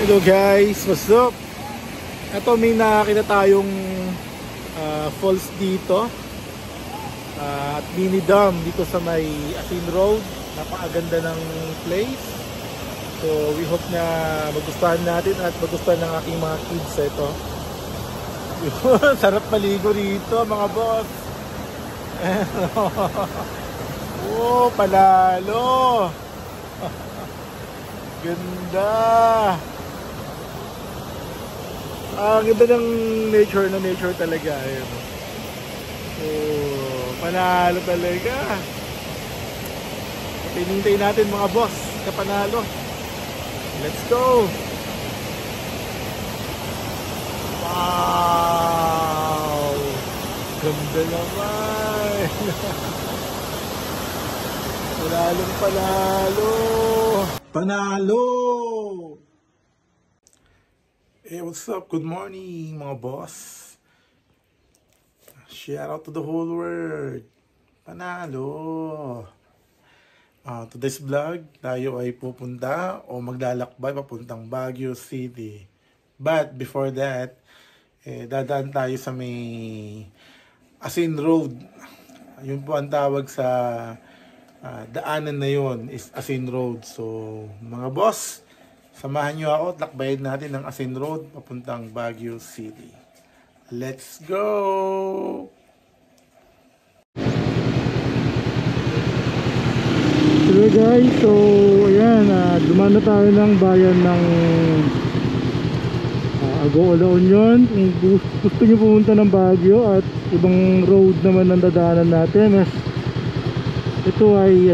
Hello guys, what's up? Ito may nakakita tayong falls dito at mini dam dito sa may Asin Road. Napakaganda ng place. So we hope na magustuhan natin at magustuhan ng aking mga kids ito. Sarap maligo rito mga boss. Oh, palalo. Ganda. Ang ganda ng nature talaga. Ayun. Oh, panalo talaga. Pinintay natin mga boss sa panalo. Let's go. Wow. Ganda naman. Panalong panalo. Panalo. Hey, what's up? Good morning, mga boss. Shout out to the whole world. Panalo. Today's vlog, tayo ay pupunta o maglalakbay papuntang Baguio City. But before that, dadaan tayo sa may Asin Road. Yun po ang tawag sa daanan na yun is Asin Road. So, mga boss, samahan nyo ako, lakbayin natin ng Asin Road papuntang Baguio City. Let's go! Hello guys, so ayan, dumaan na tayo ng bayan ng Agoo La Union. Kung gusto nyo pumunta ng Baguio at ibang road naman ang dadaanan natin, ito ay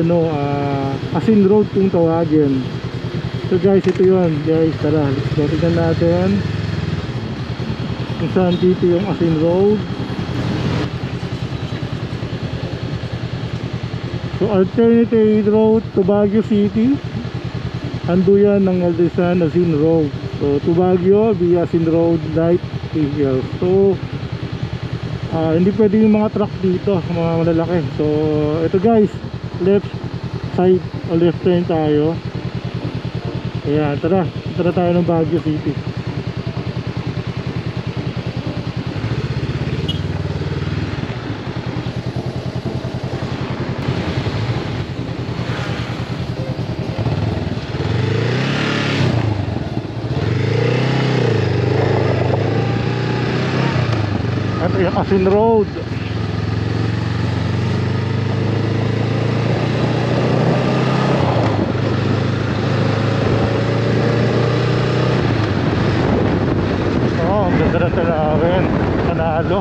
Asin Road kung tawagin. So guys, ito yun guys, tara, let's go. Tignan natin kung saan dito yung Asin Road. So alternative road to Baguio City, anduyan ng Aldesan Asin Road. So to Baguio via Asin Road Light Vehicle. So hindi pwede yung mga truck dito, mga malalaki. So ito guys, left side o left turn tayo. Ayan, tara tayo ng Baguio City. Ito yung Asin Road. Ang ganda na tanawin. Panalo.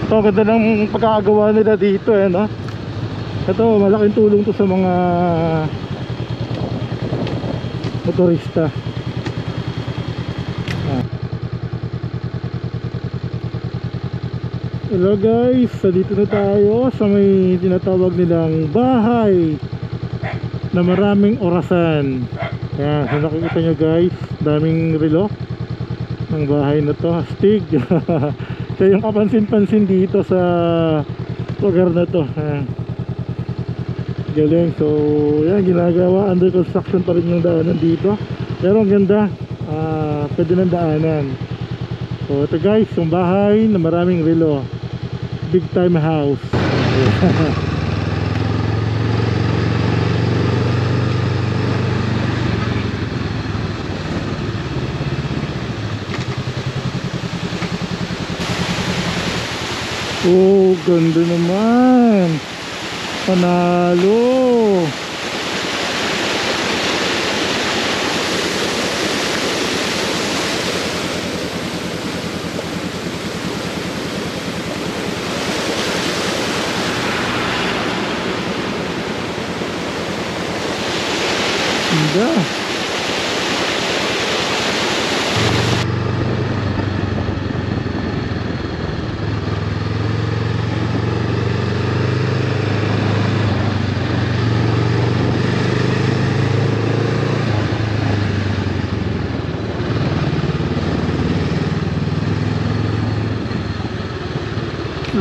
Ito, ganda ng pagkakagawa nila dito no? Ito, malaking tulong to sa mga motorista. Hello guys, dito na tayo sa may tinatawag nilang bahay na maraming orasan. Ayan, so nakikita nyo guys, daming relo ng bahay na to, astig. Siya yung kapansin-pansin dito sa lugar na to. Ayan. Galing. So yan, ginagawa, under construction pa rin yung daanan dito, pero ang ganda, pwede ng daanan. So ito guys, yung bahay na maraming relo, big time house. Oh, ganda naman. Panalo. Ganda.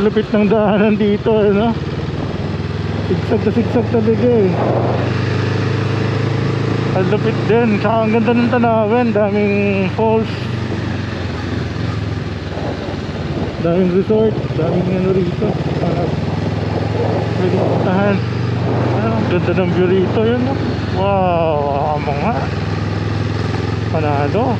lupit ng daanan dito, ano? Sigsag talaga eh. Ang lupit din. Saka ang ganda ng tanawin. Daming falls. Daming resort. Daming ano rito. Pwede puntahan. Ang ganda ng view rito. Yun, no? Wow, amo nga. Panalo.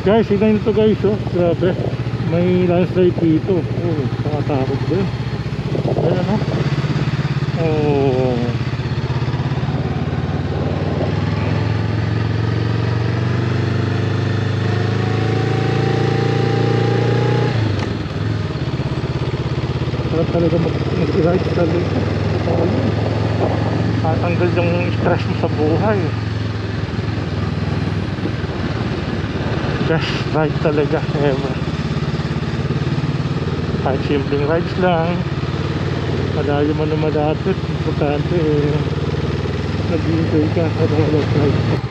Guys, tignan nyo to guys, oh, grabe. May landslide dito. Oh, nakatakot din. Ayan, oh. Oh. Sarap talaga mag-ride talaga. Tatanggal yung stress mo sa buhay. Best ride talaga ever. Kahit simpleng rides lang, madali mo na malapit. Importante eh, nag-enjoy ka sa mga ride.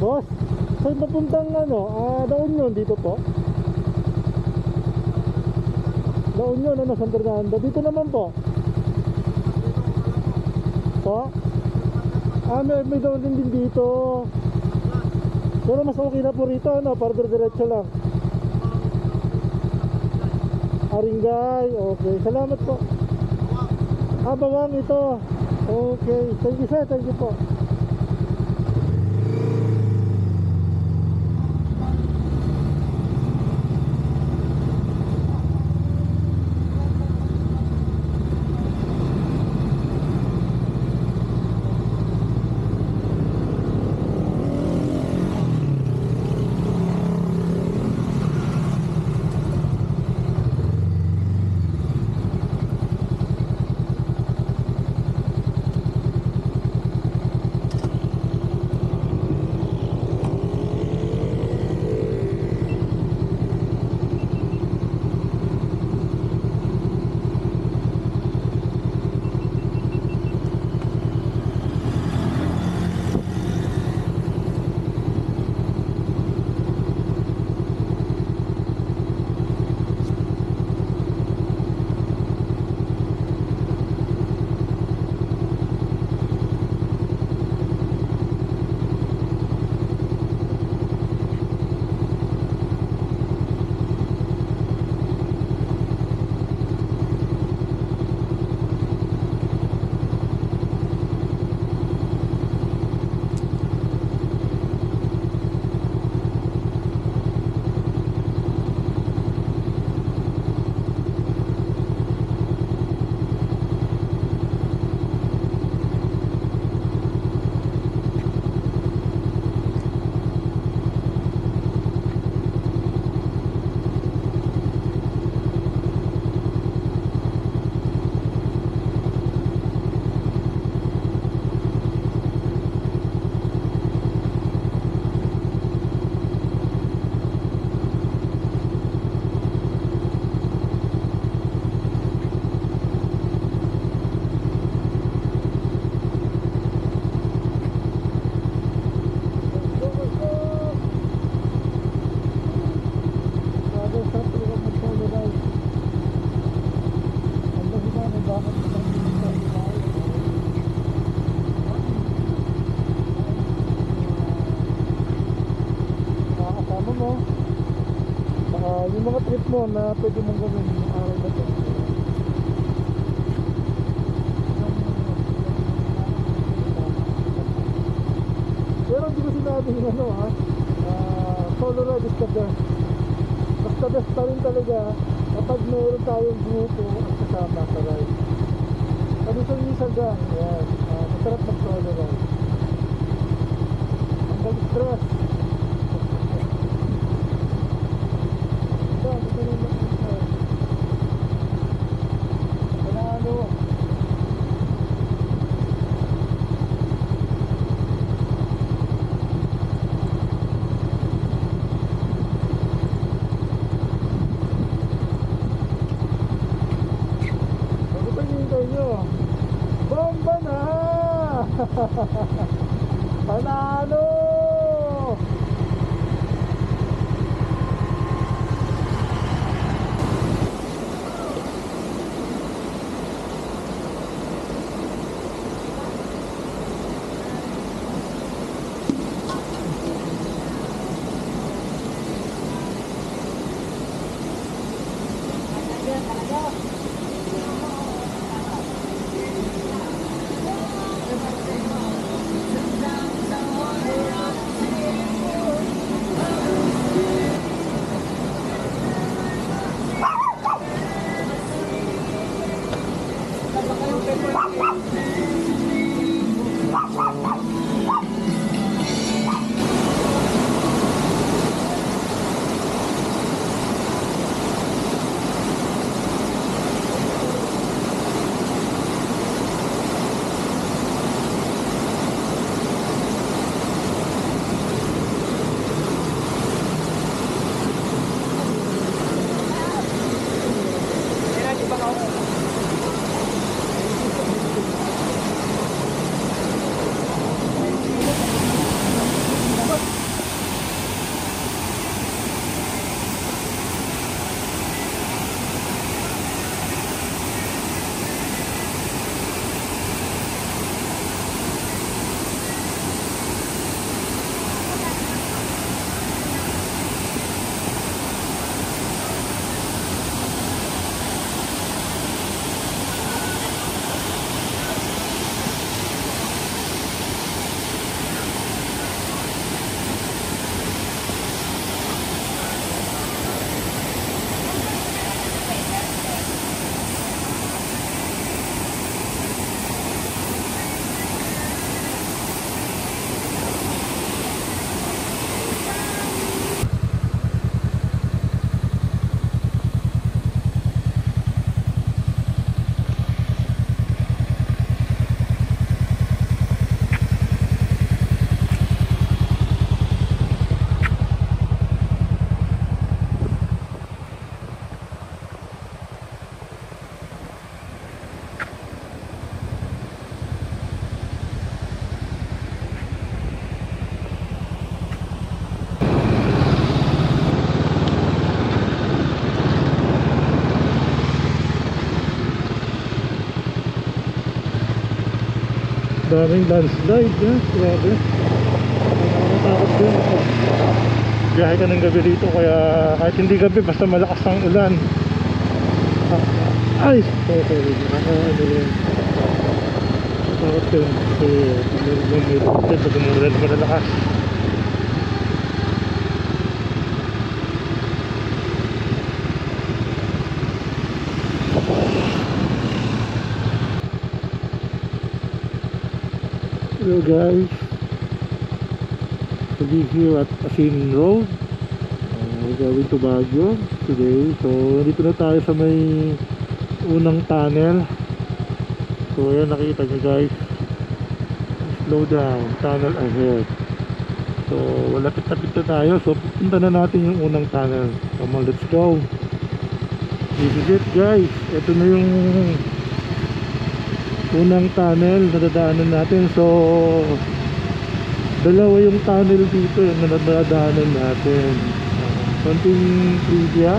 Boss, saan papuntang ano? La Union dito po? La Union, ano, San Fernando. Dito naman po. Po? May doon din dito. Pero mas okay na po rito, ano? Para diretso lang. Aringay, okay. Salamat po. Bawang ito. Okay. Thank you sir, thank you po. mo na pwede mong gawin yung araw na to? Pero hindi ko sinabing ano ha, solo ride is the best. Basta best pa rin talaga kapag meron tayong grupo at kasama sa ride. Pag-isang-isang ka, yan, masarap mag-solo ride. Ang mag-stress. Ito rin mag-stress. Panalo. Bomba na! Panalo! Daming landslide ya, grabe. Nakakatakot din pag biyahe ka ng gabi dito, kaya kahit hindi gabi basta malakas ang ulan. Ay! Sorry, nakakaano rin. Nakakatakot din kasi pag umulan malakas. Hello guys, so we're here at Asin Road. We're going to Baguio today. So dito na tayo sa may unang tunnel. So ayan, nakita nyo guys, slow down, tunnel ahead. So lapit-lapit na tayo. So pupunta na natin yung unang tunnel. Come on, let's go. This is it guys, ito na yung unang tunnel na dadaanan natin. So dalawa yung tunnel dito na dadaanan natin. Konting trivia,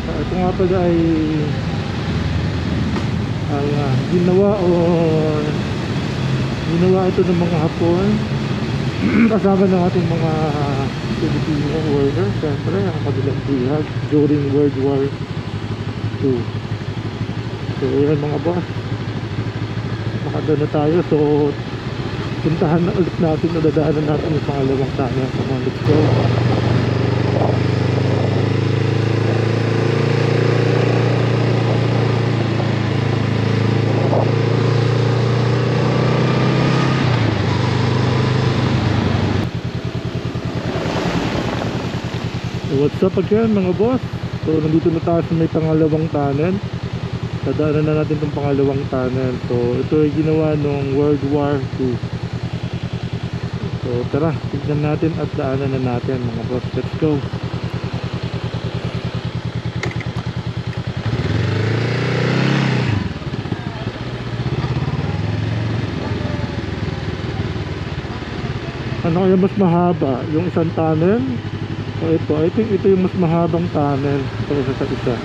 ito nga pala ay ginawa ito ng mga Hapon kasama ng ating mga Filipino worker, syempre ang kanilang buhat during World War II. So yan mga boss, makadaan na tayo. So puntahan na ulit natin, nadadaanan natin yung pangalawang tayo. Come on, let's go. What's up again mga boss? So nandito na tayo sa may pangalawang tunnel. Dadaanan na natin itong pangalawang tunnel. So ito ay ginawa nung World War II. So tara, tignan natin at daanan na natin mga boss. Let's go. Ano kaya mas mahaba? Yung isang tunnel? So ito, I think ito yung mas mahabang tunnel kaysa sa isa.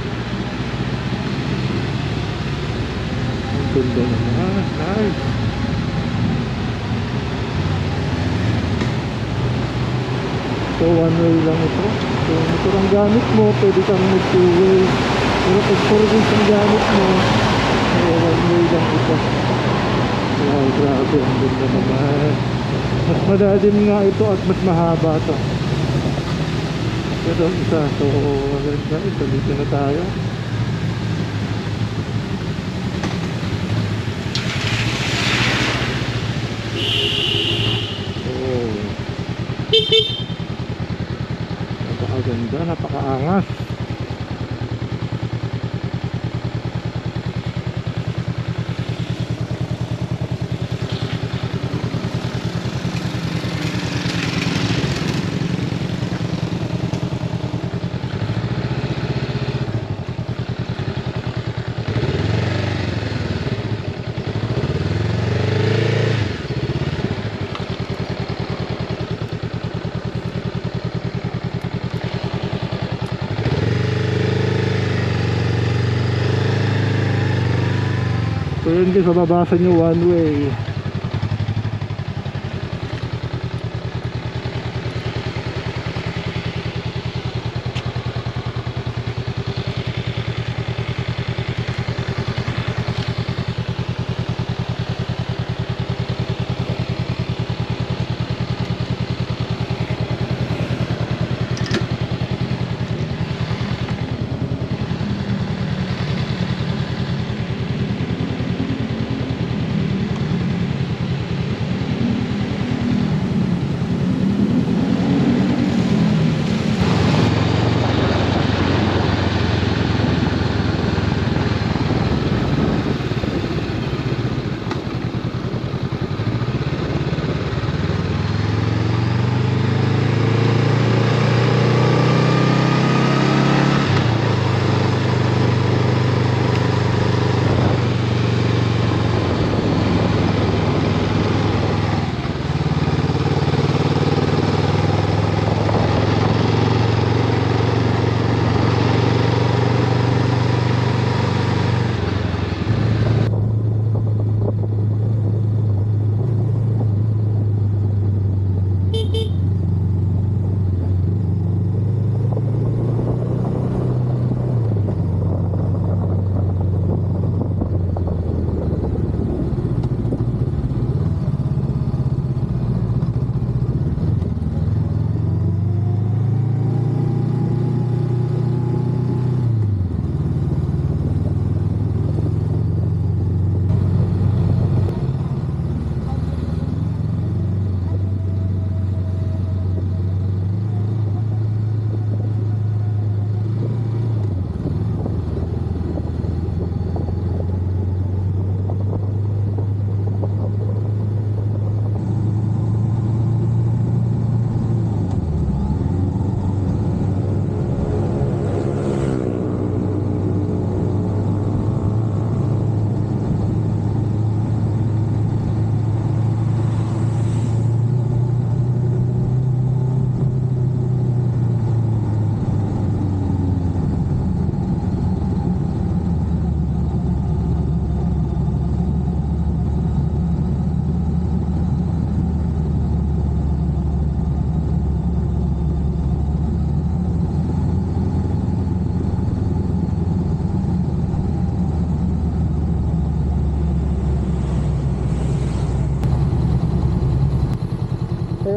Ang ganda naman, nice. So one way lang ito. So ito ang gamit mo, pwede kang mag two way. Pero pag four ways ang gamit mo, one way lang ito. Wow, grabe, ang ganda naman. Mas madalim nga ito at mas mahaba ito. Pero isa, so guys, dito na tayo. Oh, napakaganda, napakaangas. So yun guys, mababasa nyo one way.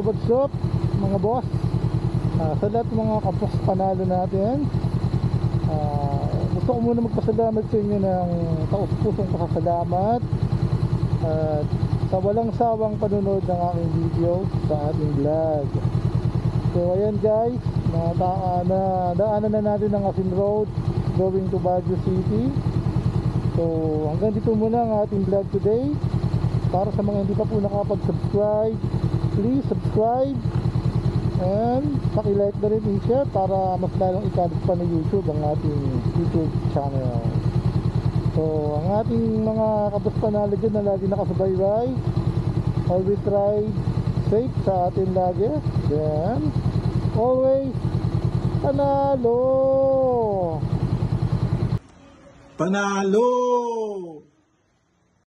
what's up mga boss. Sa lahat ng mga kapos panalo natin, gusto ko muna magpasalamat sa inyo ng taus-pusong pasasalamat at sa walang sawang panunod ng aking video sa ating vlog. So ayan guys, nadaanan na natin ang Asin Road going to Baguio City. So hanggang dito muna ang ating vlog today. Para sa mga hindi pa po nakapag-subscribe, please subscribe and paki-like na rin i-share para mas lalong ikalit pa ng YouTube ang ating YouTube channel. So ang ating mga kabos panalo dyan na lagi nakasubaybay, always ride safe sa atin lagi, then always panalo! Panalo!